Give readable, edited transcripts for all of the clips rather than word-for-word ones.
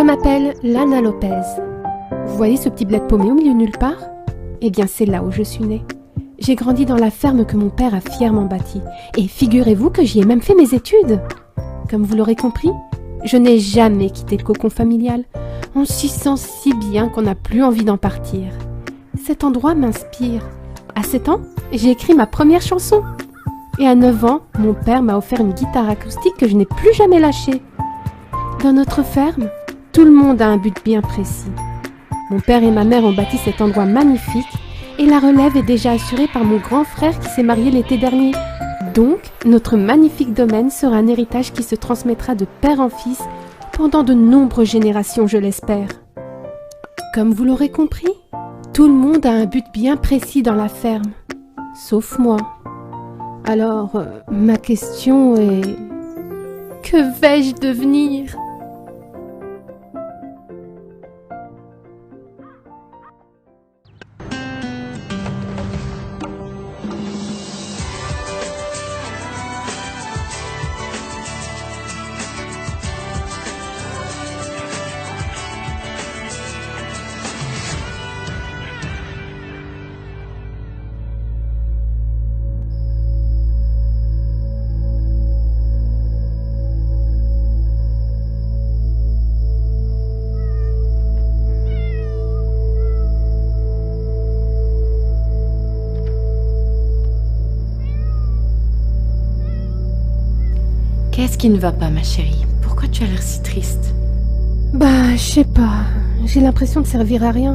m'appelle Lana Lopez. Vous voyez ce petit bled paumé au milieu de nulle part? Eh bien, c'est là où je suis née. J'ai grandi dans la ferme que mon père a fièrement bâtie. Et figurez-vous que j'y ai même fait mes études. Comme vous l'aurez compris, je n'ai jamais quitté le cocon familial. On s'y sent si bien qu'on n'a plus envie d'en partir. Cet endroit m'inspire. À 7 ans, j'ai écrit ma première chanson. Et à 9 ans, mon père m'a offert une guitare acoustique que je n'ai plus jamais lâchée. Dans notre ferme, tout le monde a un but bien précis. Mon père et ma mère ont bâti cet endroit magnifique et la relève est déjà assurée par mon grand frère qui s'est marié l'été dernier. Donc, notre magnifique domaine sera un héritage qui se transmettra de père en fils pendant de nombreuses générations, je l'espère. Comme vous l'aurez compris, tout le monde a un but bien précis dans la ferme, sauf moi. Alors, ma question est... Que vais-je devenir ? Qu'est-ce qui ne va pas, ma chérie? Pourquoi tu as l'air si triste? Je sais pas. J'ai l'impression de servir à rien.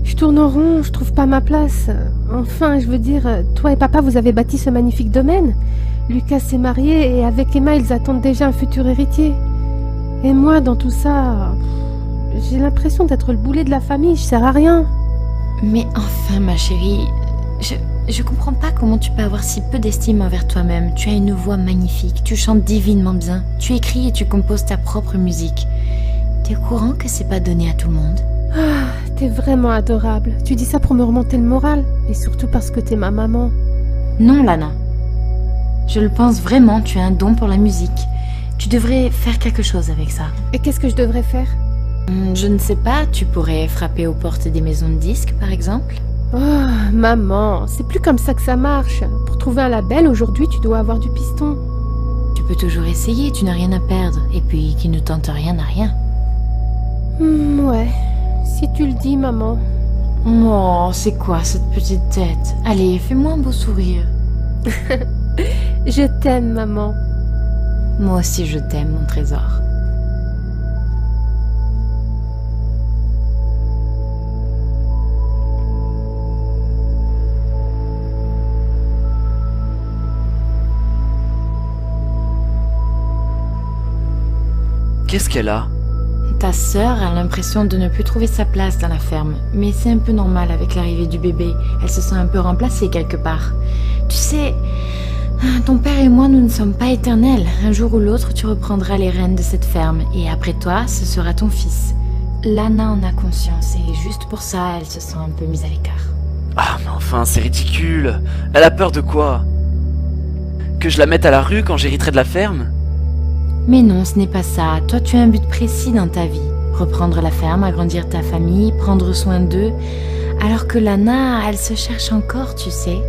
Je tourne en rond, je trouve pas ma place. Enfin, je veux dire, toi et papa, vous avez bâti ce magnifique domaine. Lucas s'est marié et avec Emma, ils attendent déjà un futur héritier. Et moi, dans tout ça, j'ai l'impression d'être le boulet de la famille, je sers à rien. Mais enfin, ma chérie, je comprends pas comment tu peux avoir si peu d'estime envers toi-même. Tu as une voix magnifique, tu chantes divinement bien, tu écris et tu composes ta propre musique. T'es au courant que c'est pas donné à tout le monde? Ah, t'es vraiment adorable. Tu dis ça pour me remonter le moral, et surtout parce que t'es ma maman. Non, Lana. Je le pense vraiment, tu as un don pour la musique. Tu devrais faire quelque chose avec ça. Et qu'est-ce que je devrais faire? Je ne sais pas, tu pourrais frapper aux portes des maisons de disques, par exemple? Oh, maman, c'est plus comme ça que ça marche. Pour trouver un label, aujourd'hui, tu dois avoir du piston. Tu peux toujours essayer, tu n'as rien à perdre. Et puis, qui ne tente rien n'a rien. Ouais, si tu le dis, maman. Oh, c'est quoi cette petite tête? Allez, fais-moi un beau sourire. Je t'aime, maman. Moi aussi, je t'aime, mon trésor. Qu'est-ce qu'elle a? Ta sœur a l'impression de ne plus trouver sa place dans la ferme, mais c'est un peu normal avec l'arrivée du bébé. Elle se sent un peu remplacée quelque part. Tu sais, ton père et moi, nous ne sommes pas éternels. Un jour ou l'autre, tu reprendras les rênes de cette ferme, et après toi, ce sera ton fils. Lana en a conscience, et juste pour ça, elle se sent un peu mise à l'écart. Ah, mais enfin, c'est ridicule. Elle a peur de quoi? Que je la mette à la rue quand j'hériterai de la ferme? Mais non, ce n'est pas ça. Toi, tu as un but précis dans ta vie. Reprendre la ferme, agrandir ta famille, prendre soin d'eux. Alors que Lana, elle se cherche encore, tu sais.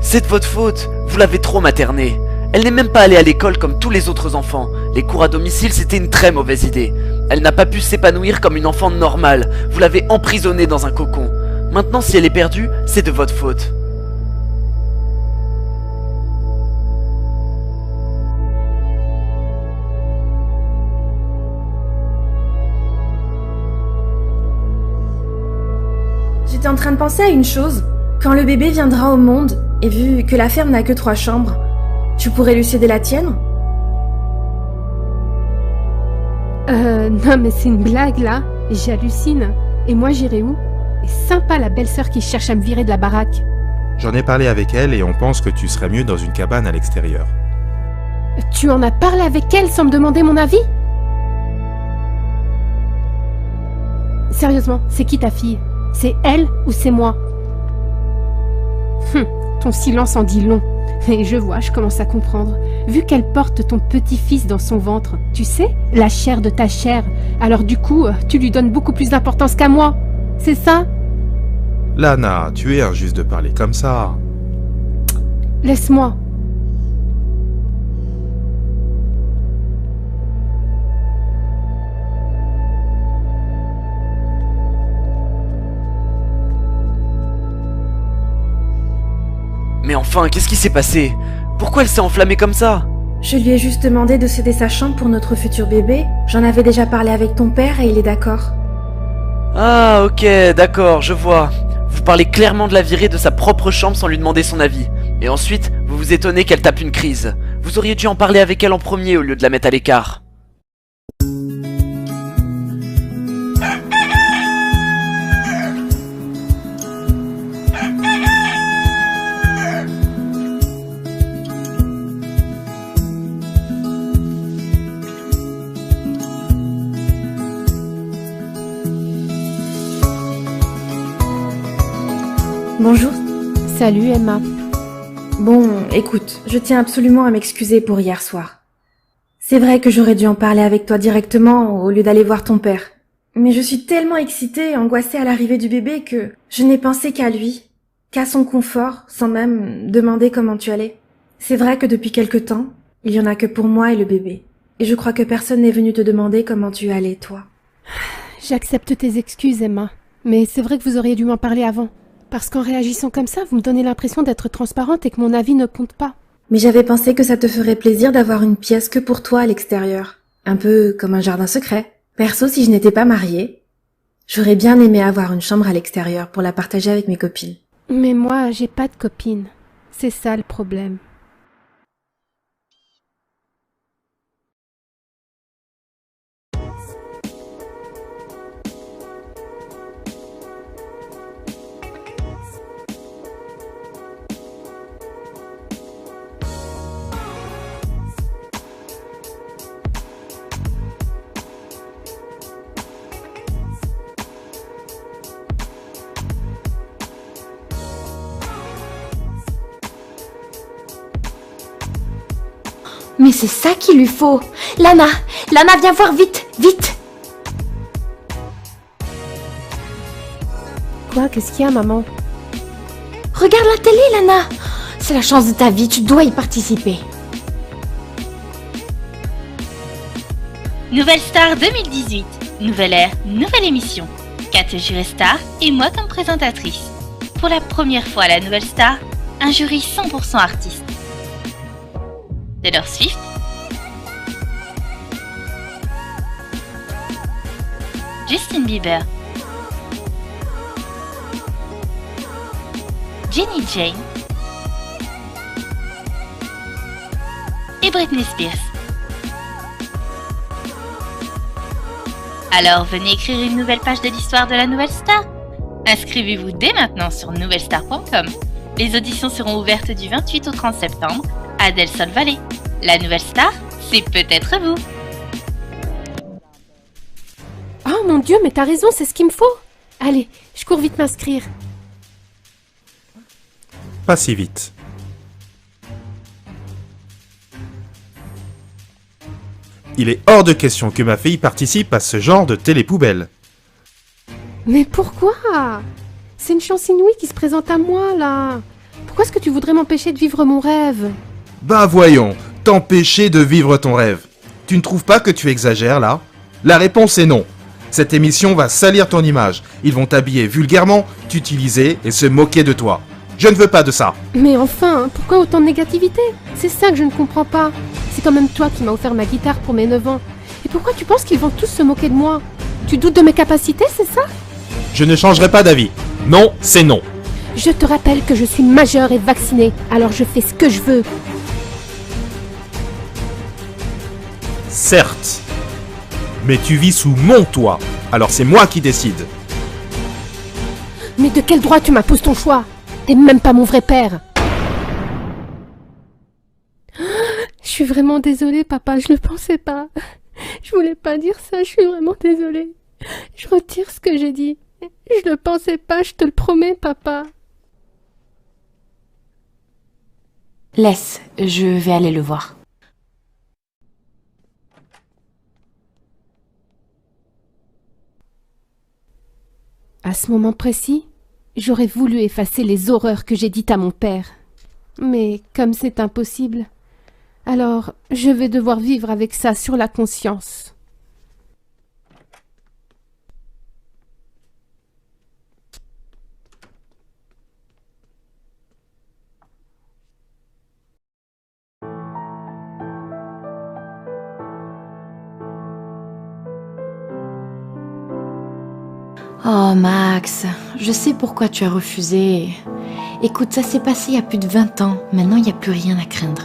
C'est de votre faute. Vous l'avez trop maternée. Elle n'est même pas allée à l'école comme tous les autres enfants. Les cours à domicile, c'était une très mauvaise idée. Elle n'a pas pu s'épanouir comme une enfant normale. Vous l'avez emprisonnée dans un cocon. Maintenant, si elle est perdue, c'est de votre faute. J'étais en train de penser à une chose. Quand le bébé viendra au monde, et vu que la ferme n'a que 3 chambres, tu pourrais lui céder la tienne? Non mais c'est une blague là. J'hallucine. Et moi j'irai où? Et sympa la belle-sœur qui cherche à me virer de la baraque. J'en ai parlé avec elle et on pense que tu serais mieux dans une cabane à l'extérieur. Tu en as parlé avec elle sans me demander mon avis? Sérieusement, c'est qui ta fille? C'est elle ou c'est moi? Ton silence en dit long. Et je commence à comprendre. Vu qu'elle porte ton petit-fils dans son ventre, tu sais, la chair de ta chair, alors du coup, tu lui donnes beaucoup plus d'importance qu'à moi. C'est ça? Lana, tu es injuste de parler comme ça. Laisse-moi. Mais enfin, qu'est-ce qui s'est passé? Pourquoi elle s'est enflammée comme ça? Je lui ai juste demandé de céder sa chambre pour notre futur bébé. J'en avais déjà parlé avec ton père et il est d'accord. Ah, ok, d'accord, je vois. Vous parlez clairement de la virer de sa propre chambre sans lui demander son avis. Et ensuite, vous vous étonnez qu'elle tape une crise. Vous auriez dû en parler avec elle en premier au lieu de la mettre à l'écart. Bonjour. Salut Emma. Bon, écoute, je tiens absolument à m'excuser pour hier soir. C'est vrai que j'aurais dû en parler avec toi directement au lieu d'aller voir ton père. Mais je suis tellement excitée et angoissée à l'arrivée du bébé que je n'ai pensé qu'à lui, qu'à son confort, sans même demander comment tu allais. C'est vrai que depuis quelque temps, il y en a que pour moi et le bébé. Et je crois que personne n'est venu te demander comment tu allais, toi. J'accepte tes excuses, Emma. Mais c'est vrai que vous auriez dû m'en parler avant. Parce qu'en réagissant comme ça, vous me donnez l'impression d'être transparente et que mon avis ne compte pas. Mais j'avais pensé que ça te ferait plaisir d'avoir une pièce que pour toi à l'extérieur. Un peu comme un jardin secret. Perso, si je n'étais pas mariée, j'aurais bien aimé avoir une chambre à l'extérieur pour la partager avec mes copines. Mais moi, j'ai pas de copine. C'est ça le problème. Mais c'est ça qu'il lui faut. Lana, viens voir vite, vite. Quoi? Qu'est-ce qu'il y a, maman? Regarde la télé, Lana. C'est la chance de ta vie, tu dois y participer. Nouvelle Star 2018. Nouvelle ère, nouvelle émission. Kat jurée star et moi comme présentatrice. Pour la première fois à la Nouvelle Star, un jury 100% artiste. Taylor Swift, Justin Bieber, Jenny Jane et Britney Spears. Alors venez écrire une nouvelle page de l'histoire de la Nouvelle Star. Inscrivez-vous dès maintenant sur nouvellestar.com. Les auditions seront ouvertes du 28 au 30 septembre à Del Sol Valley. La Nouvelle Star, c'est peut-être vous. Oh mon Dieu, mais t'as raison, c'est ce qu'il me faut. Allez, je cours vite m'inscrire. Pas si vite. Il est hors de question que ma fille participe à ce genre de télépoubelle. Mais pourquoi? C'est une chance inouïe qui se présente à moi, là. Pourquoi est-ce que tu voudrais m'empêcher de vivre mon rêve? Bah voyons, t'empêcher de vivre ton rêve. Tu ne trouves pas que tu exagères là? La réponse est non. Cette émission va salir ton image. Ils vont t'habiller vulgairement, t'utiliser et se moquer de toi. Je ne veux pas de ça. Mais enfin, pourquoi autant de négativité? C'est ça que je ne comprends pas. C'est quand même toi qui m'as offert ma guitare pour mes 9 ans. Et pourquoi tu penses qu'ils vont tous se moquer de moi? Tu doutes de mes capacités, c'est ça? Je ne changerai pas d'avis. Non, c'est non. Je te rappelle que je suis majeure et vaccinée, alors je fais ce que je veux. Certes. Mais tu vis sous mon toit, alors c'est moi qui décide. Mais de quel droit tu m'imposes ton choix? T'es même pas mon vrai père. Je suis vraiment désolée, papa, je le pensais pas. Je voulais pas dire ça, je suis vraiment désolée. Je retire ce que j'ai dit. Je le pensais pas, je te le promets, papa. Laisse, je vais aller le voir. À ce moment précis, j'aurais voulu effacer les horreurs que j'ai dites à mon père. Mais comme c'est impossible, alors je vais devoir vivre avec ça sur la conscience. Oh Max, je sais pourquoi tu as refusé. Écoute, ça s'est passé il y a plus de 20 ans. Maintenant, il n'y a plus rien à craindre.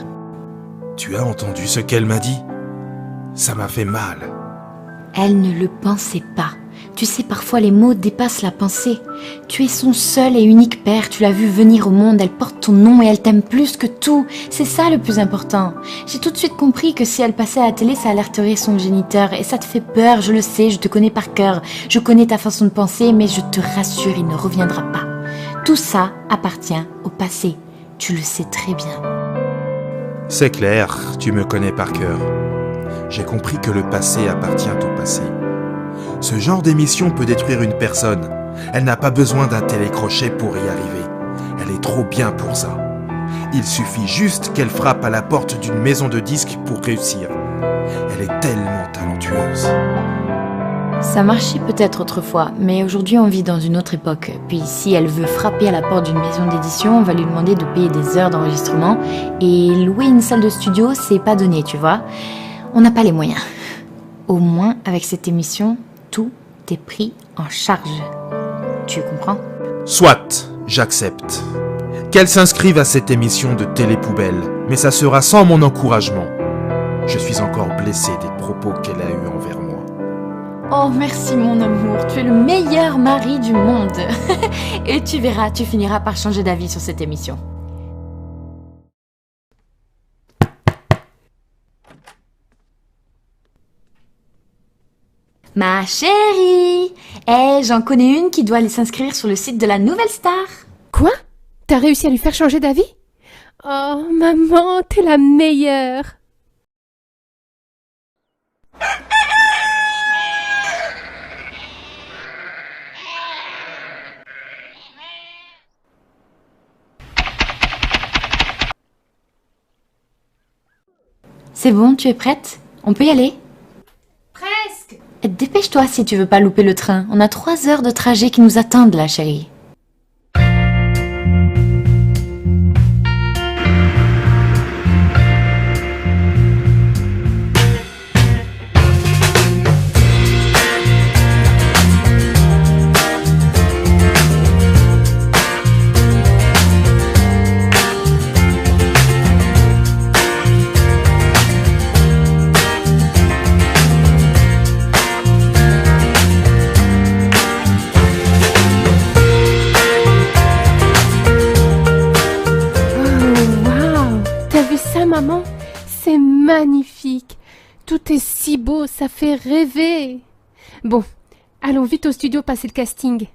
Tu as entendu ce qu'elle m'a dit? Ça m'a fait mal. Elle ne le pensait pas. Tu sais, parfois les mots dépassent la pensée. Tu es son seul et unique père, tu l'as vu venir au monde, elle porte ton nom et elle t'aime plus que tout. C'est ça le plus important. J'ai tout de suite compris que si elle passait à la télé, ça alerterait son géniteur. Et ça te fait peur, je le sais, je te connais par cœur. Je connais ta façon de penser, mais je te rassure, il ne reviendra pas. Tout ça appartient au passé. Tu le sais très bien. C'est clair, tu me connais par cœur. J'ai compris que le passé appartient au passé. Ce genre d'émission peut détruire une personne. Elle n'a pas besoin d'un télécrochet pour y arriver. Elle est trop bien pour ça. Il suffit juste qu'elle frappe à la porte d'une maison de disques pour réussir. Elle est tellement talentueuse. Ça marchait peut-être autrefois, mais aujourd'hui on vit dans une autre époque. Puis si elle veut frapper à la porte d'une maison d'édition, on va lui demander de payer des heures d'enregistrement. Et louer une salle de studio, c'est pas donné, tu vois. On n'a pas les moyens. Au moins, avec cette émission, tout est pris en charge. Tu comprends? Soit, j'accepte. Qu'elle s'inscrive à cette émission de télé-poubelle, mais ça sera sans mon encouragement. Je suis encore blessé des propos qu'elle a eus envers moi. Oh, merci mon amour, tu es le meilleur mari du monde. Et tu verras, tu finiras par changer d'avis sur cette émission. Ma chérie, j'en connais une qui doit aller s'inscrire sur le site de la Nouvelle Star. Quoi? T'as réussi à lui faire changer d'avis? Oh, maman, t'es la meilleure! C'est bon, tu es prête? On peut y aller? Presque! Dépêche-toi si tu veux pas louper le train. On a 3 heures de trajet qui nous attendent là, chérie. Maman, c'est magnifique. Tout est si beau, ça fait rêver. Bon, allons vite au studio passer le casting.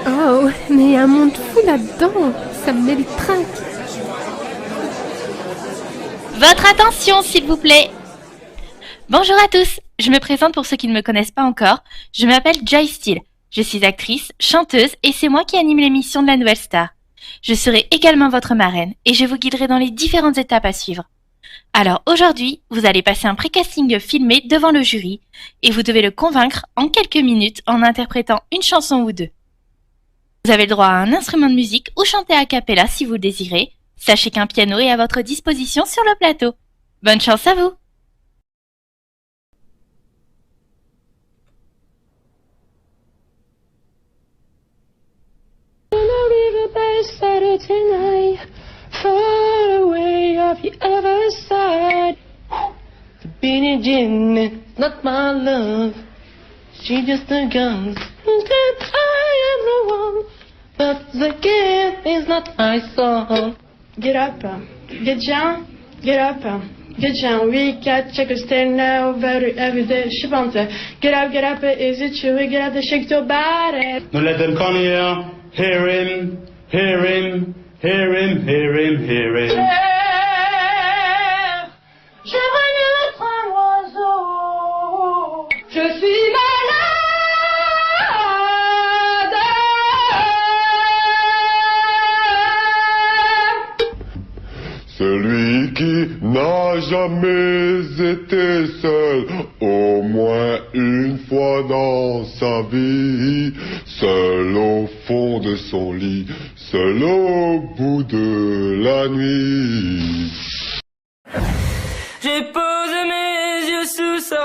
Oh, mais il y a un monde fou là-dedans. Ça me met le trac. Votre attention, s'il vous plaît. Bonjour à tous. Je me présente pour ceux qui ne me connaissent pas encore. Je m'appelle Joy Steele. Je suis actrice, chanteuse et c'est moi qui anime l'émission de la Nouvelle Star. Je serai également votre marraine et je vous guiderai dans les différentes étapes à suivre. Alors aujourd'hui, vous allez passer un pré-casting filmé devant le jury et vous devez le convaincre en quelques minutes en interprétant une chanson ou deux. Vous avez le droit à un instrument de musique ou chanter a cappella si vous le désirez. Sachez qu'un piano est à votre disposition sur le plateau. Bonne chance à vous! Far away off the other side, the Billie Jean not my love. She just a gun. I am the one, but the game is not my song. Get up, get down, get up, get down. We can't check a stand now, very everyday. Je sais pas, get up, is it true? Get up, shake your body. Don't let them come here. Hear him, hear him, hear him, hear him, hear him. J'aimerais mieux être un oiseau. Je suis Celui qui n'a jamais été seul, au moins une fois dans sa vie, seul au fond de son lit, seul au bout de la nuit. J'ai posé mes yeux sous sa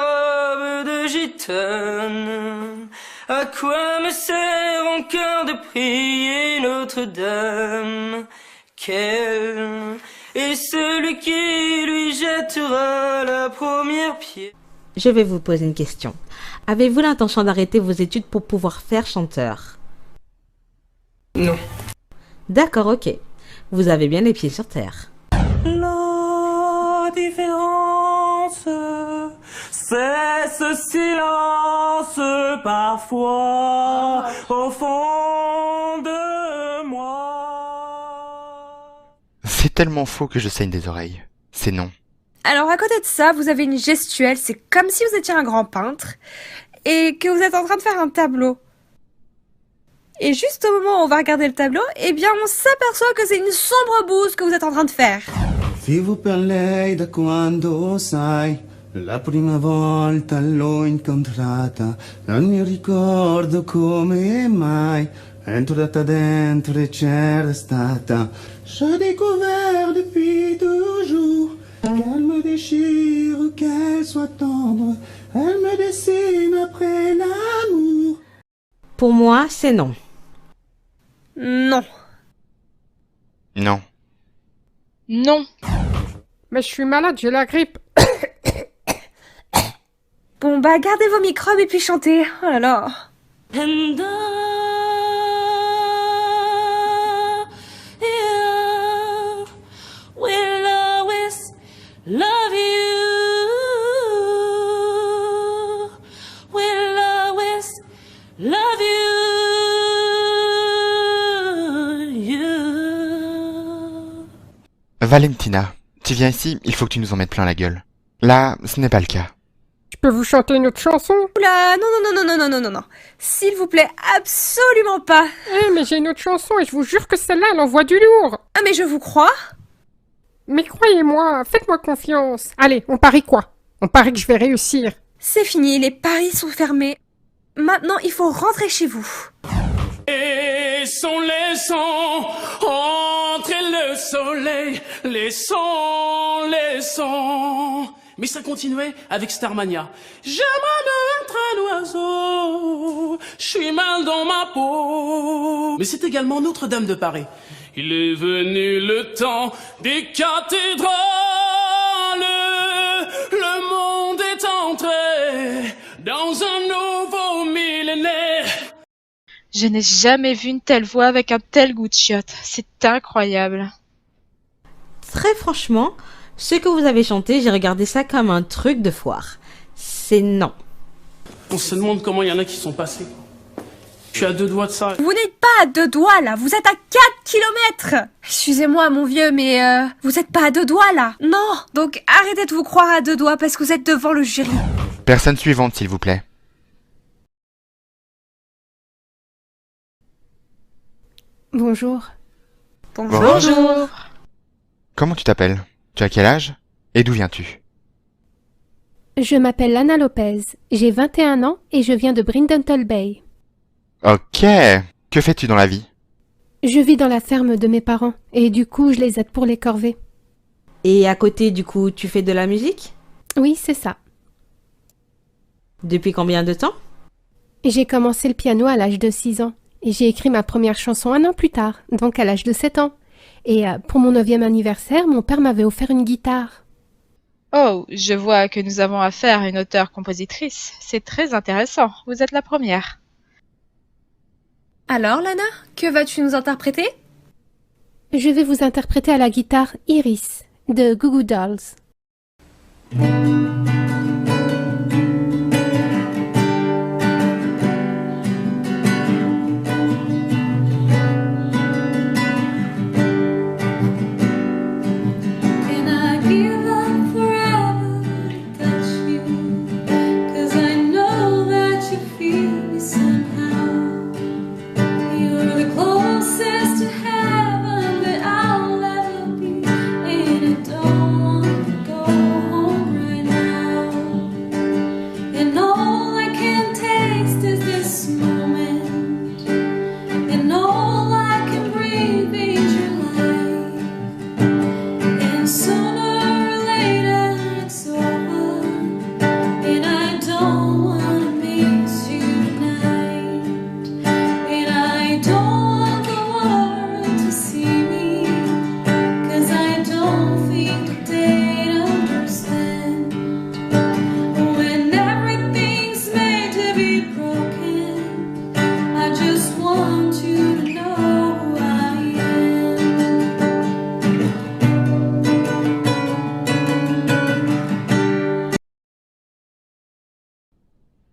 robe de gitane. À quoi me sert encore de prier Notre-Dame? Quel est celui qui lui jettera la première pierre? Je vais vous poser une question. Avez-vous l'intention d'arrêter vos études pour pouvoir faire chanteur? Non. D'accord, ok. Vous avez bien les pieds sur terre. La différence, c'est ce silence parfois au fond de moi. C'est tellement faux que je saigne des oreilles. C'est non. Alors à côté de ça, vous avez une gestuelle, c'est comme si vous étiez un grand peintre et que vous êtes en train de faire un tableau. Et juste au moment où on va regarder le tableau, eh bien on s'aperçoit que c'est une sombre bouse que vous êtes en train de faire. Vivo per lei da quando sai, la prima volta l'ho incontrata, non mi ricordo come mai, entrata dentro e c'era stata. J'ai découvert depuis toujours qu'elle me déchire, qu'elle soit tendre, elle me dessine après l'amour. Pour moi, c'est non. Non. Non. Non. Mais je suis malade, j'ai la grippe. Bon bah gardez vos microbes et puis chantez. Oh là là. And I will always love you. Will always love you. Valentina, tu viens ici, il faut que tu nous en mettes plein la gueule. Là, ce n'est pas le cas. Je peux vous chanter une autre chanson? Oula, non. S'il vous plaît, absolument pas. Eh, mais j'ai une autre chanson et je vous jure que celle-là, elle envoie du lourd. Ah mais je vous crois. Mais croyez-moi, faites-moi confiance. Allez, on parie quoi? On parie que je vais réussir. C'est fini, les paris sont fermés. Maintenant, il faut rentrer chez vous. Laissons entrer le soleil, laissons. Mais ça continuait avec Starmania. J'aimerais mieux être un oiseau, je suis mal dans ma peau. Mais c'est également Notre-Dame de Paris. Il est venu le temps des cathédrales, le monde est entré dans un nouveau millénaire. Je n'ai jamais vu une telle voix avec un tel goût de chiotte. C'est incroyable. Très franchement, ce que vous avez chanté, j'ai regardé ça comme un truc de foire. C'est non. On se demande comment il y en a qui sont passés. Je suis à 2 doigts de ça. Vous n'êtes pas à 2 doigts là, vous êtes à 4 kilomètres. Excusez-moi mon vieux, mais vous êtes pas à 2 doigts là. Non, donc arrêtez de vous croire à 2 doigts parce que vous êtes devant le jury. Personne suivante, s'il vous plaît. Bonjour. Bonjour. Comment tu t'appelles? Tu as quel âge? Et d'où viens-tu? Je m'appelle Lana Lopez, j'ai 21 ans et je viens de Brindle Bay. Ok. Que fais-tu dans la vie? Je vis dans la ferme de mes parents et du coup je les aide pour les corvées. Et à côté, du coup, tu fais de la musique? Oui, c'est ça. Depuis combien de temps? J'ai commencé le piano à l'âge de 6 ans et j'ai écrit ma première chanson 1 an plus tard, donc à l'âge de 7 ans. Et pour mon 9e anniversaire, mon père m'avait offert une guitare. Oh, je vois que nous avons affaire à une auteure-compositrice. C'est très intéressant. Vous êtes la première. Alors, Lana, que vas-tu nous interpréter? Je vais vous interpréter à la guitare Iris de Goo Goo Dolls.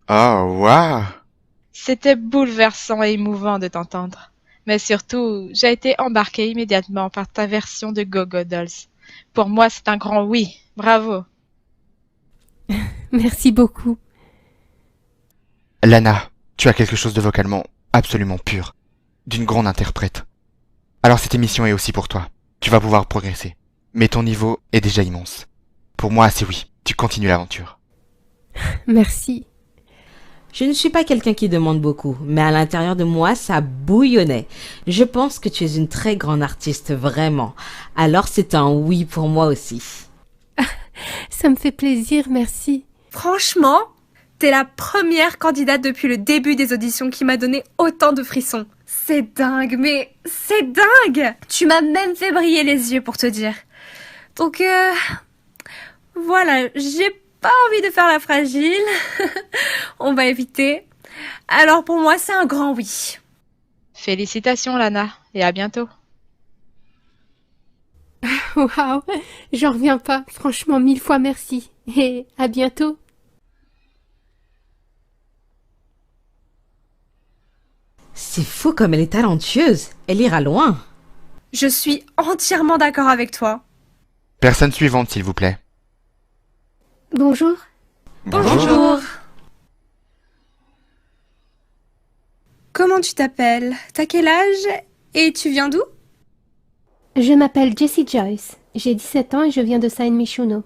Oh, waouh! C'était bouleversant et émouvant de t'entendre. Mais surtout, j'ai été embarquée immédiatement par ta version de Goo Goo Dolls. Pour moi, c'est un grand oui. Bravo. Merci beaucoup. Lana, tu as quelque chose de vocalement absolument pur, d'une grande interprète. Alors cette émission est aussi pour toi. Tu vas pouvoir progresser. Mais ton niveau est déjà immense. Pour moi, c'est oui. Tu continues l'aventure. Merci. Je ne suis pas quelqu'un qui demande beaucoup, mais à l'intérieur de moi, ça bouillonnait. Je pense que tu es une très grande artiste, vraiment. Alors c'est un oui pour moi aussi. Ça me fait plaisir, merci. Franchement, t'es la première candidate depuis le début des auditions qui m'a donné autant de frissons. C'est dingue, mais c'est dingue! Tu m'as même fait briller les yeux pour te dire. Donc, voilà, j'ai pas envie de faire la fragile. On va éviter. Alors pour moi, c'est un grand oui. Félicitations, Lana, et à bientôt. Waouh, j'en reviens pas. Franchement, 1000 fois merci. Et à bientôt. C'est fou comme elle est talentueuse. Elle ira loin. Je suis entièrement d'accord avec toi. Personne suivante, s'il vous plaît. Bonjour. Bonjour. Comment tu t'appelles? T'as quel âge? Et tu viens d'où? Je m'appelle Jessie Joyce. J'ai 17 ans et je viens de Saint Michuno.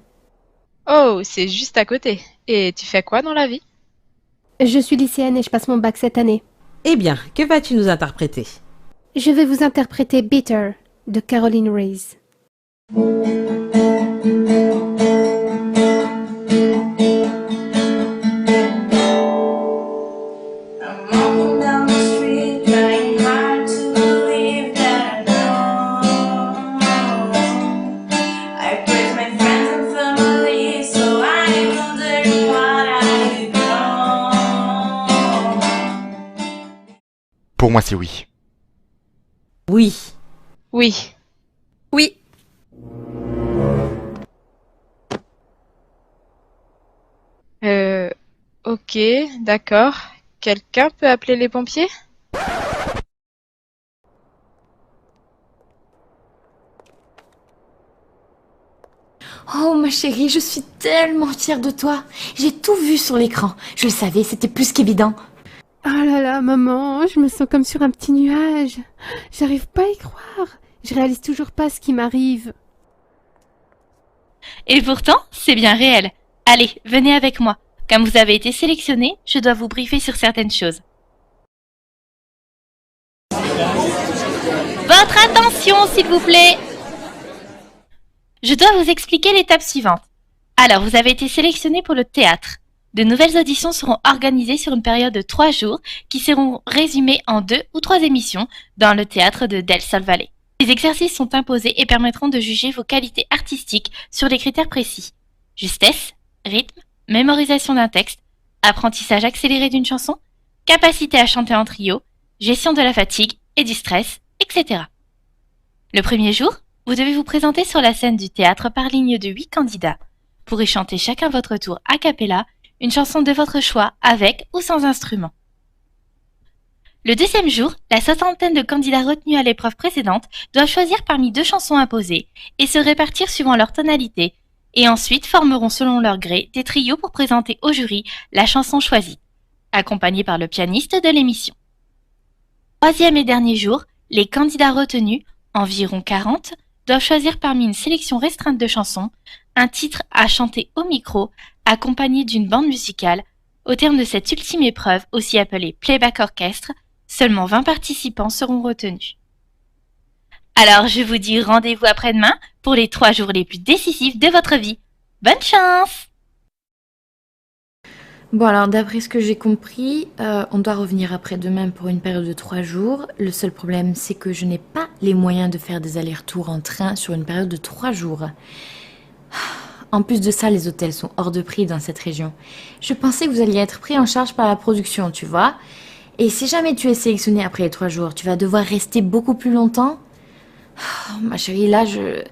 Oh, c'est juste à côté. Et tu fais quoi dans la vie? Je suis lycéenne et je passe mon bac cette année. Eh bien, que vas-tu nous interpréter? Je vais vous interpréter Bitter de Caroline Reyes. Pour moi, c'est oui. Oui. Oui. Oui. Ok, d'accord. Quelqu'un peut appeler les pompiers? Oh ma chérie, je suis tellement fière de toi. J'ai tout vu sur l'écran. Je le savais, c'était plus qu'évident. Oh là là, maman, je me sens comme sur un petit nuage. J'arrive pas à y croire. Je réalise toujours pas ce qui m'arrive. Et pourtant, c'est bien réel. Allez, venez avec moi. Comme vous avez été sélectionné, je dois vous briefer sur certaines choses. Votre attention, s'il vous plaît. Je dois vous expliquer l'étape suivante. Alors, vous avez été sélectionné pour le théâtre. De nouvelles auditions seront organisées sur une période de 3 jours qui seront résumées en 2 ou 3 émissions dans le théâtre de Del Sol Valley. Les exercices sont imposés et permettront de juger vos qualités artistiques sur des critères précis. Justesse, rythme, mémorisation d'un texte, apprentissage accéléré d'une chanson, capacité à chanter en trio, gestion de la fatigue et du stress, etc. Le premier jour, vous devez vous présenter sur la scène du théâtre par ligne de 8 candidats. Vous pourrez chanter chacun votre tour a cappella, une chanson de votre choix avec ou sans instrument. Le deuxième jour, la soixantaine de candidats retenus à l'épreuve précédente doivent choisir parmi 2 chansons imposées et se répartir suivant leur tonalité, et ensuite formeront selon leur gré des trios pour présenter au jury la chanson choisie, accompagnée par le pianiste de l'émission. Troisième et dernier jour, les candidats retenus, environ 40, doivent choisir parmi une sélection restreinte de chansons un titre à chanter au micro, accompagné d'une bande musicale. Au terme de cette ultime épreuve, aussi appelée playback orchestre, seulement 20 participants seront retenus. Alors je vous dis rendez-vous après-demain pour les 3 jours les plus décisifs de votre vie. Bonne chance! Bon alors d'après ce que j'ai compris, on doit revenir après-demain pour une période de 3 jours. Le seul problème c'est que je n'ai pas les moyens de faire des allers-retours en train sur une période de 3 jours. En plus de ça, les hôtels sont hors de prix dans cette région. Je pensais que vous alliez être pris en charge par la production, tu vois. Et si jamais tu es sélectionné après les 3 jours, tu vas devoir rester beaucoup plus longtemps. Oh, ma chérie, là, je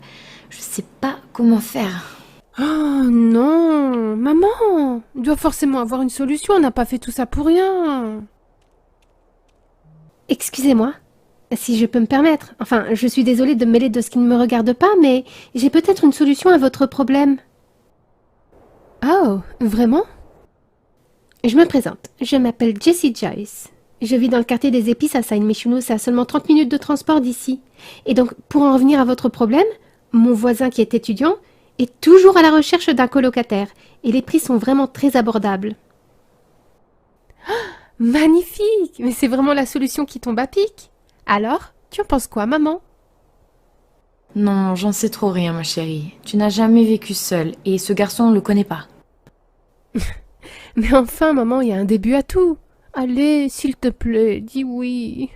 sais pas comment faire. Oh non, maman, on doit forcément avoir une solution, on n'a pas fait tout ça pour rien. Excusez-moi, si je peux me permettre. Enfin, je suis désolée de me mêler de ce qui ne me regarde pas, mais j'ai peut-être une solution à votre problème. Oh, vraiment? Je me présente, je m'appelle Jessie Joyce. Je vis dans le quartier des Épices à Saint-Michel, c'est à seulement 30 minutes de transport d'ici. Et donc, pour en revenir à votre problème, mon voisin qui est étudiant est toujours à la recherche d'un colocataire, et les prix sont vraiment très abordables. Oh, magnifique! Mais c'est vraiment la solution qui tombe à pic. Alors, tu en penses quoi, maman? Non, j'en sais trop rien, ma chérie. Tu n'as jamais vécu seule, et ce garçon, on le connaît pas. Mais enfin, maman, il y a un début à tout. Allez, s'il te plaît, dis oui.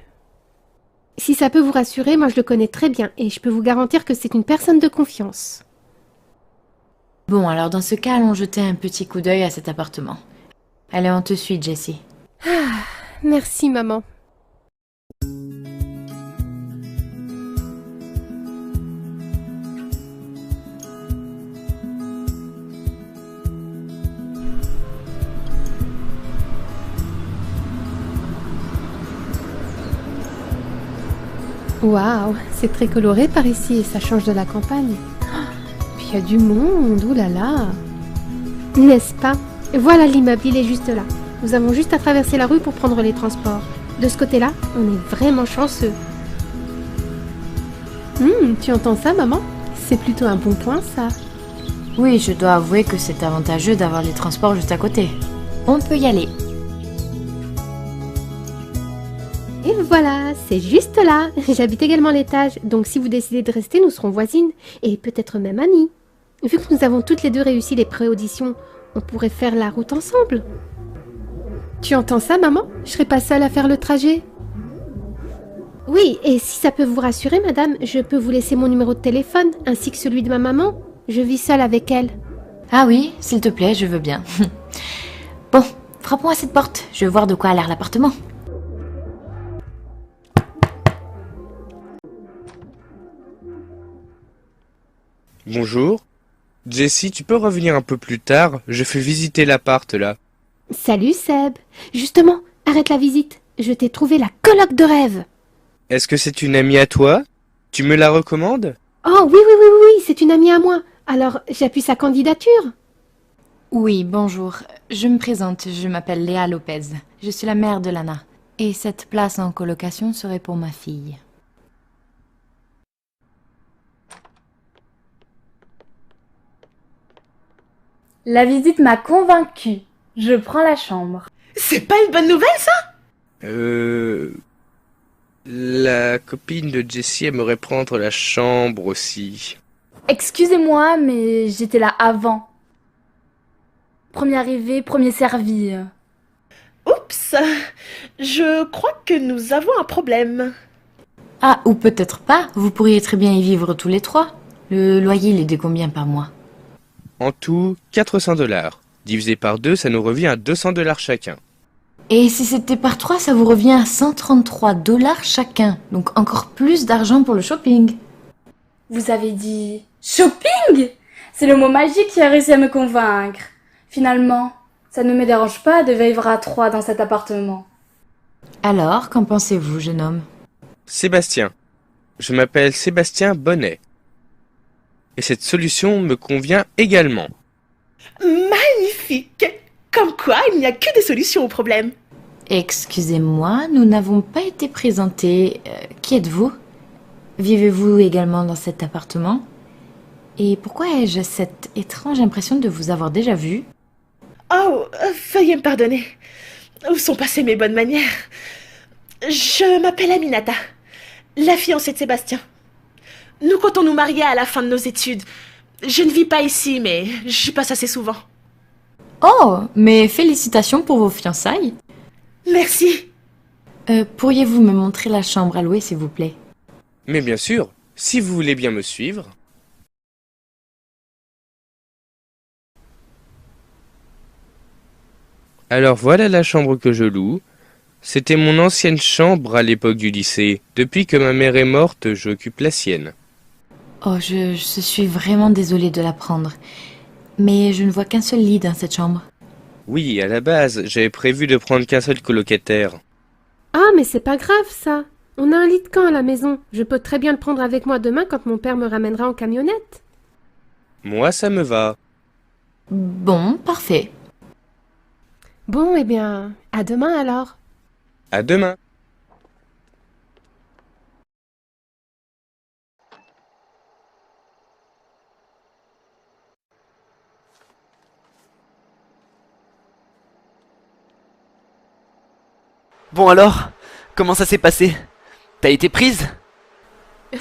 Si ça peut vous rassurer, moi je le connais très bien, et je peux vous garantir que c'est une personne de confiance. Bon, alors dans ce cas, allons jeter un petit coup d'œil à cet appartement. Allez, on te suit, Jessie. Ah, merci, maman. Waouh, c'est très coloré par ici et ça change de la campagne. Puis il y a du monde, oulala. N'est-ce pas? Voilà l'immeuble, il est juste là. Nous avons juste à traverser la rue pour prendre les transports. De ce côté-là, on est vraiment chanceux. Tu entends ça, maman? C'est plutôt un bon point, ça. Oui, je dois avouer que c'est avantageux d'avoir les transports juste à côté. On peut y aller. Et voilà, c'est juste là. J'habite également à l'étage, donc si vous décidez de rester, nous serons voisines, et peut-être même amies. Vu que nous avons toutes les deux réussi les pré-auditions, on pourrait faire la route ensemble. Tu entends ça, maman? Je serai pas seule à faire le trajet. Oui, et si ça peut vous rassurer, madame, je peux vous laisser mon numéro de téléphone, ainsi que celui de ma maman. Je vis seule avec elle. Ah oui, s'il te plaît, je veux bien. Bon, frappons à cette porte, je veux voir de quoi a l'air l'appartement. Bonjour. Jessie, tu peux revenir un peu plus tard? Je fais visiter l'appart, là. Salut, Seb. Justement, arrête la visite. Je t'ai trouvé la coloc de rêve. Est-ce que c'est une amie à toi? Tu me la recommandes? Oh, oui, c'est une amie à moi. Alors, j'appuie sa candidature. Oui, bonjour. Je me présente, je m'appelle Léa Lopez. Je suis la mère de Lana. Et cette place en colocation serait pour ma fille. La visite m'a convaincue. Je prends la chambre. C'est pas une bonne nouvelle, ça? La copine de Jessie aimerait prendre la chambre aussi. Excusez-moi, mais j'étais là avant. Premier arrivé, premier servi. Oups, je crois que nous avons un problème. Ah, ou peut-être pas, vous pourriez très bien y vivre tous les 3. Le loyer, il est de combien par mois? En tout, 400 $. Divisé par 2, ça nous revient à 200 $ chacun. Et si c'était par 3, ça vous revient à 133 $ chacun. Donc encore plus d'argent pour le shopping. Vous avez dit shopping? C'est le mot magique qui a réussi à me convaincre. Finalement, ça ne me dérange pas de vivre à 3 dans cet appartement. Alors, qu'en pensez-vous, jeune homme? Sébastien. Je m'appelle Sébastien Bonnet. Et cette solution me convient également. Magnifique! Comme quoi, il n'y a que des solutions au problème. Excusez-moi, nous n'avons pas été présentés. Qui êtes-vous? Vivez-vous également dans cet appartement? Et pourquoi ai-je cette étrange impression de vous avoir déjà vu? Oh, veuillez me pardonner. Où sont passées mes bonnes manières? Je m'appelle Aminata, la fiancée de Sébastien. Nous comptons nous marier à la fin de nos études. Je ne vis pas ici, mais j'y passe assez souvent. Oh, mais félicitations pour vos fiançailles. Merci. Pourriez-vous me montrer la chambre à louer, s'il vous plaît? Mais bien sûr, si vous voulez bien me suivre. Alors voilà la chambre que je loue. C'était mon ancienne chambre à l'époque du lycée. Depuis que ma mère est morte, j'occupe la sienne. Oh, je suis vraiment désolée de l'apprendre. Mais je ne vois qu'un seul lit dans cette chambre. Oui, à la base, j'avais prévu de prendre qu'un seul colocataire. Ah, mais c'est pas grave, ça. On a un lit de camp à la maison. Je peux très bien le prendre avec moi demain quand mon père me ramènera en camionnette. Moi, ça me va. Bon, parfait. Bon, eh bien, à demain alors. À demain. Bon alors, comment ça s'est passé? T'as été prise?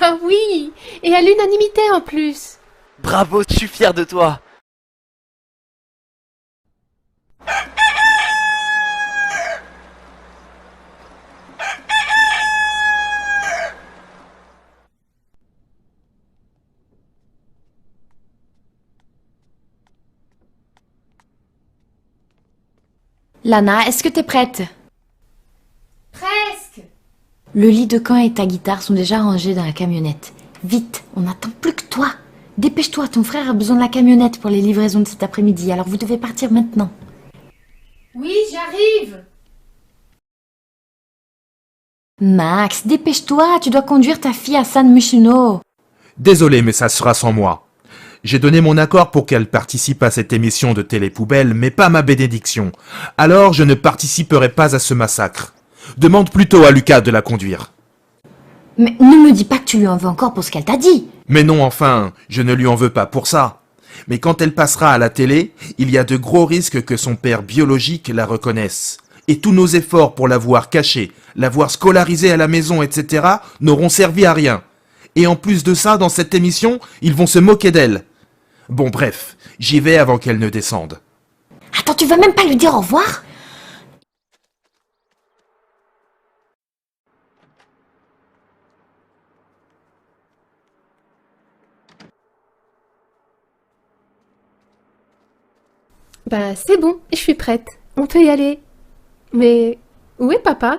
Ah oui, et à l'unanimité en plus. Bravo, je suis fier de toi. Lana, est-ce que t'es prête? Presque. Le lit de camp et ta guitare sont déjà rangés dans la camionnette. Vite, on n'attend plus que toi. Dépêche-toi, ton frère a besoin de la camionnette pour les livraisons de cet après-midi, alors vous devez partir maintenant. Oui, j'arrive. Max, dépêche-toi, tu dois conduire ta fille à San Myshuno. Désolé, mais ça sera sans moi. J'ai donné mon accord pour qu'elle participe à cette émission de télé-poubelle, mais pas ma bénédiction. Alors je ne participerai pas à ce massacre. Demande plutôt à Lucas de la conduire. Mais ne me dis pas que tu lui en veux encore pour ce qu'elle t'a dit. Mais non, enfin, je ne lui en veux pas pour ça. Mais quand elle passera à la télé, il y a de gros risques que son père biologique la reconnaisse. Et tous nos efforts pour l'avoir cachée, l'avoir scolarisée à la maison, etc. n'auront servi à rien. Et en plus de ça, dans cette émission, ils vont se moquer d'elle. Bon bref, j'y vais avant qu'elle ne descende. Attends, tu vas même pas lui dire au revoir? Bah, c'est bon, je suis prête. On peut y aller. Mais où est papa?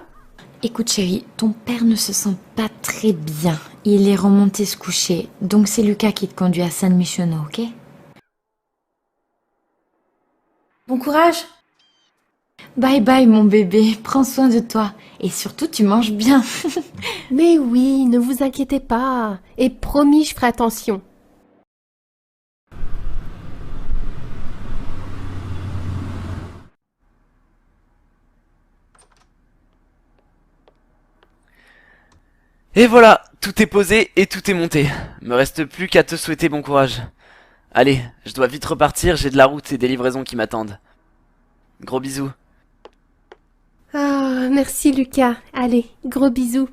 Écoute chérie, ton père ne se sent pas très bien. Il est remonté se coucher, donc c'est Lucas qui te conduit à San Myshuno, ok? Bon courage. Bye bye mon bébé, prends soin de toi. Et surtout tu manges bien. Mais oui, ne vous inquiétez pas. Et promis, je ferai attention. Et voilà, tout est posé et tout est monté. Me reste plus qu'à te souhaiter bon courage. Allez, je dois vite repartir, j'ai de la route et des livraisons qui m'attendent. Gros bisous. Ah, merci Lucas. Allez, gros bisous.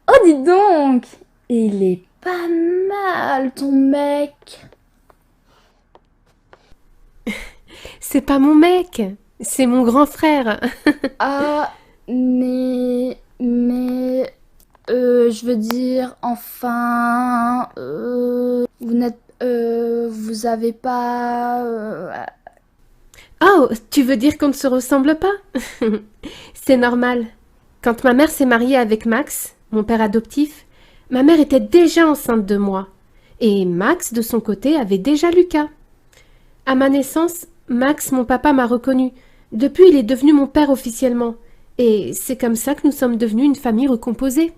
Oh, dis donc, il est pas mal ton mec. C'est pas mon mec, c'est mon grand frère. Ah, je veux veux dire, enfin... vous avez pas... Oh, tu veux dire qu'on ne se ressemble pas? C'est normal. Quand ma mère s'est mariée avec Max, mon père adoptif, ma mère était déjà enceinte de moi. Et Max, de son côté, avait déjà Lucas. À ma naissance, Max, mon papa, m'a reconnue. Depuis, il est devenu mon père officiellement. Et c'est comme ça que nous sommes devenus une famille recomposée.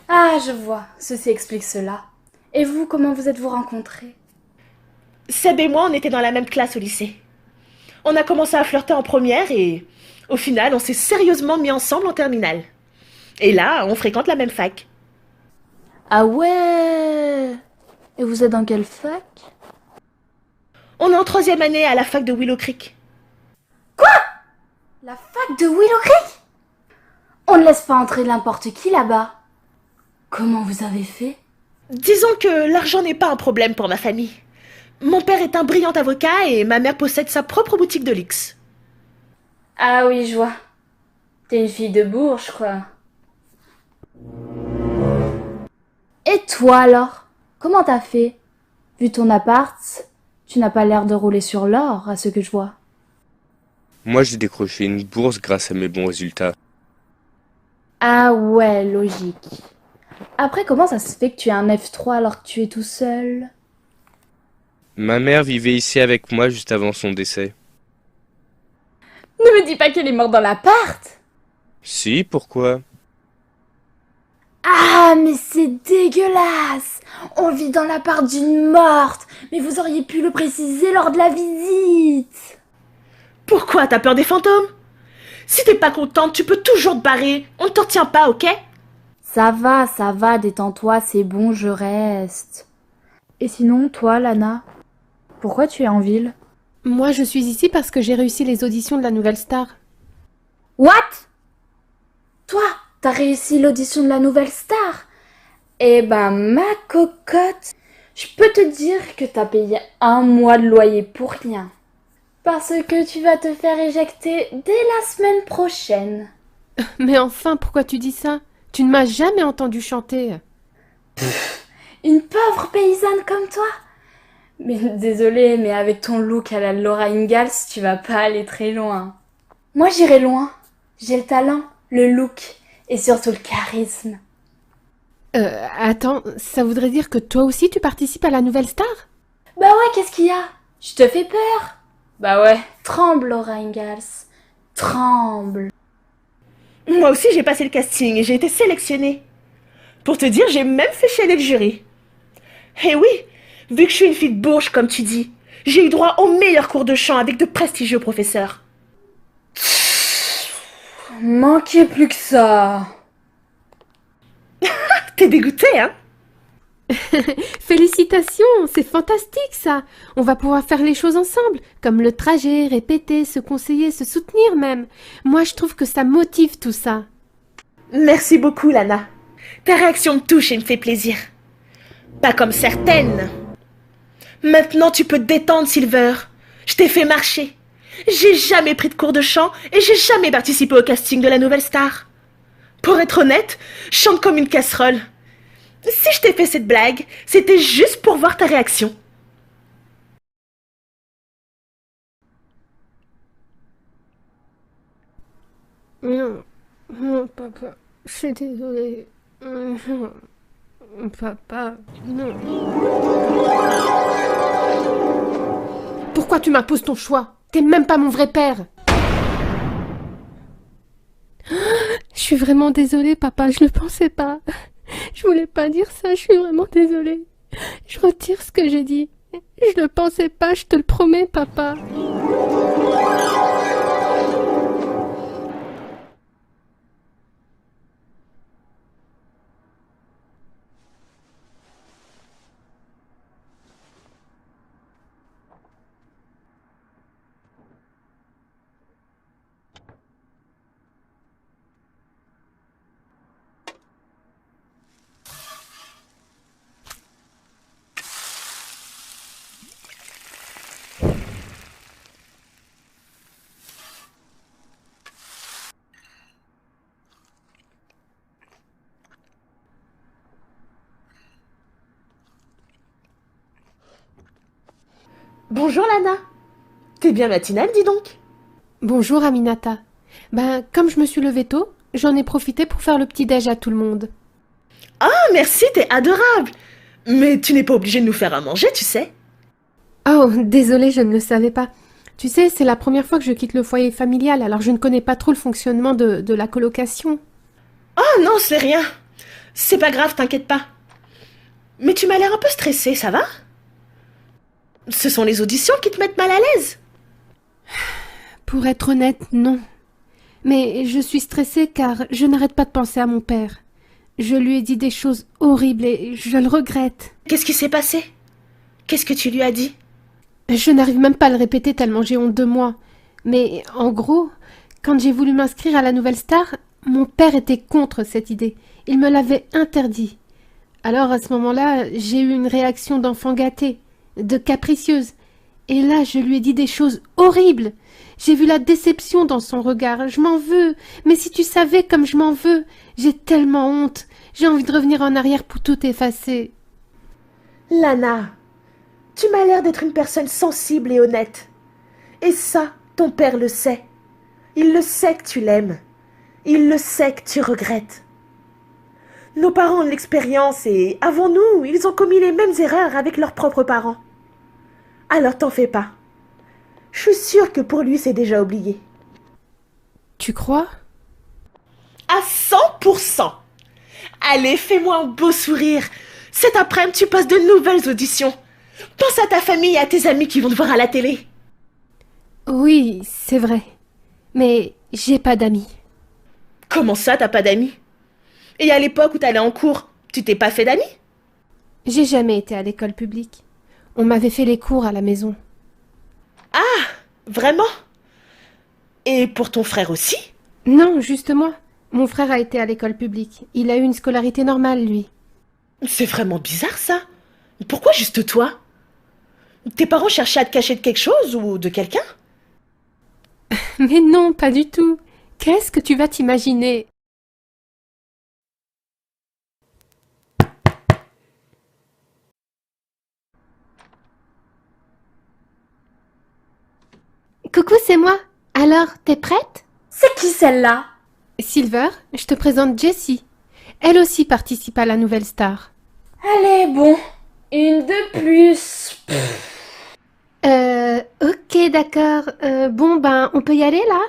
Ah, je vois. Ceci explique cela. Et vous, comment vous êtes-vous rencontrés? Seb et moi, on était dans la même classe au lycée. On a commencé à flirter en première et, au final, on s'est sérieusement mis ensemble en terminale. Et là, on fréquente la même fac. Ah ouais! Et vous êtes dans quelle fac? On est en 3e année à la fac de Willow Creek. Quoi? La fac de Willow Creek? On ne laisse pas entrer n'importe qui là-bas. Comment vous avez fait? Disons que l'argent n'est pas un problème pour ma famille. Mon père est un brillant avocat et ma mère possède sa propre boutique de luxe. Ah oui, je vois. T'es une fille de Bourges, quoi. Et toi alors? Comment t'as fait? Vu ton appart, tu n'as pas l'air de rouler sur l'or, à ce que je vois. Moi, j'ai décroché une bourse grâce à mes bons résultats. Ah ouais, logique. Après, comment ça se fait que tu es un F3 alors que tu es tout seul? Ma mère vivait ici avec moi juste avant son décès. Ne me dis pas qu'elle est morte dans l'appart! Si, pourquoi? Ah, mais c'est dégueulasse! On vit dans l'appart d'une morte! Mais vous auriez pu le préciser lors de la visite! Pourquoi? T'as peur des fantômes? Si t'es pas contente, tu peux toujours te barrer. On ne t'en tient pas, ok? Ça va, détends-toi, c'est bon, je reste. Et sinon, toi, Lana, pourquoi tu es en ville? Moi, je suis ici parce que j'ai réussi les auditions de la Nouvelle Star. What? Toi, t'as réussi l'audition de la Nouvelle Star? Eh ben, ma cocotte, je peux te dire que t'as payé 1 mois de loyer pour rien. Parce que tu vas te faire éjecter dès la semaine prochaine. Mais enfin, pourquoi tu dis ça? Tu ne m'as jamais entendu chanter. Une pauvre paysanne comme toi? Mais désolée, mais avec ton look à la Laura Ingalls, tu vas pas aller très loin. Moi, j'irai loin. J'ai le talent, le look et surtout le charisme. Attends, ça voudrait dire que toi aussi tu participes à la Nouvelle Star? Bah ouais, qu'est-ce qu'il y a? Je te fais peur? Bah ouais, tremble Laura Ingalls. Tremble. Moi aussi, j'ai passé le casting et j'ai été sélectionnée. Pour te dire, j'ai même fait chialer le jury. Eh oui, vu que je suis une fille de Bourges, comme tu dis, j'ai eu droit aux meilleurs cours de chant avec de prestigieux professeurs. Manquait plus que ça. T'es dégoûtée, hein? Félicitations, c'est fantastique ça. On va pouvoir faire les choses ensemble, comme le trajet, répéter, se conseiller, se soutenir même. Moi, je trouve que ça motive tout ça. Merci beaucoup, Lana. Ta réaction me touche et me fait plaisir. Pas comme certaines. Maintenant, tu peux te détendre, Silver. Je t'ai fait marcher. J'ai jamais pris de cours de chant et j'ai jamais participé au casting de la Nouvelle Star. Pour être honnête, je chante comme une casserole. Si je t'ai fait cette blague, c'était juste pour voir ta réaction. Non, non, papa, je suis désolée. Papa, non. Pourquoi tu m'imposes ton choix? T'es même pas mon vrai père. Je suis vraiment désolée, papa, je ne pensais pas. Je voulais pas dire ça, je suis vraiment désolée. Je retire ce que j'ai dit. Je ne pensais pas, je te le promets, papa. Bonjour Lana. T'es bien matinale, dis donc. Bonjour Aminata. Ben, comme je me suis levée tôt, j'en ai profité pour faire le petit-déj à tout le monde. Ah, merci, t'es adorable. Mais tu n'es pas obligée de nous faire à manger, tu sais. Oh, désolée, je ne le savais pas. Tu sais, c'est la première fois que je quitte le foyer familial, alors je ne connais pas trop le fonctionnement de la colocation. Oh non, c'est rien. C'est pas grave, t'inquiète pas. Mais tu m'as l'air un peu stressée, ça va? Ce sont les auditions qui te mettent mal à l'aise. Pour être honnête, non. Mais je suis stressée car je n'arrête pas de penser à mon père. Je lui ai dit des choses horribles et je le regrette. Qu'est-ce qui s'est passé? Qu'est-ce que tu lui as dit? Je n'arrive même pas à le répéter tellement j'ai honte de moi. Mais en gros, quand j'ai voulu m'inscrire à la Nouvelle Star, mon père était contre cette idée. Il me l'avait interdit. Alors à ce moment-là, j'ai eu une réaction d'enfant gâté, de capricieuse. Et là, je lui ai dit des choses horribles. J'ai vu la déception dans son regard. Je m'en veux. Mais si tu savais comme je m'en veux, j'ai tellement honte. J'ai envie de revenir en arrière pour tout effacer. Lana, tu m'as l'air d'être une personne sensible et honnête. Et ça, ton père le sait. Il le sait que tu l'aimes. Il le sait que tu regrettes. Nos parents ont de l'expérience et, avant nous, ils ont commis les mêmes erreurs avec leurs propres parents. Alors t'en fais pas. Je suis sûre que pour lui, c'est déjà oublié. Tu crois? À 100%. Allez, fais-moi un beau sourire. Cet après-midi, tu passes de nouvelles auditions. Pense à ta famille et à tes amis qui vont te voir à la télé. Oui, c'est vrai. Mais j'ai pas d'amis. Comment ça, t'as pas d'amis? Et à l'époque où t'allais en cours, tu t'es pas fait d'amis? J'ai jamais été à l'école publique. On m'avait fait les cours à la maison. Ah, vraiment? Et pour ton frère aussi? Non, justement. Mon frère a été à l'école publique. Il a eu une scolarité normale, lui. C'est vraiment bizarre, ça. Pourquoi juste toi? Tes parents cherchaient à te cacher de quelque chose ou de quelqu'un? Mais non, pas du tout. Qu'est-ce que tu vas t'imaginer? Coucou, c'est moi. Alors, t'es prête? C'est qui celle-là? Silver, je te présente Jessie. Elle aussi participe à la Nouvelle Star. Allez, bon. Une de plus. Ok, d'accord. Bon, ben, on peut y aller, là?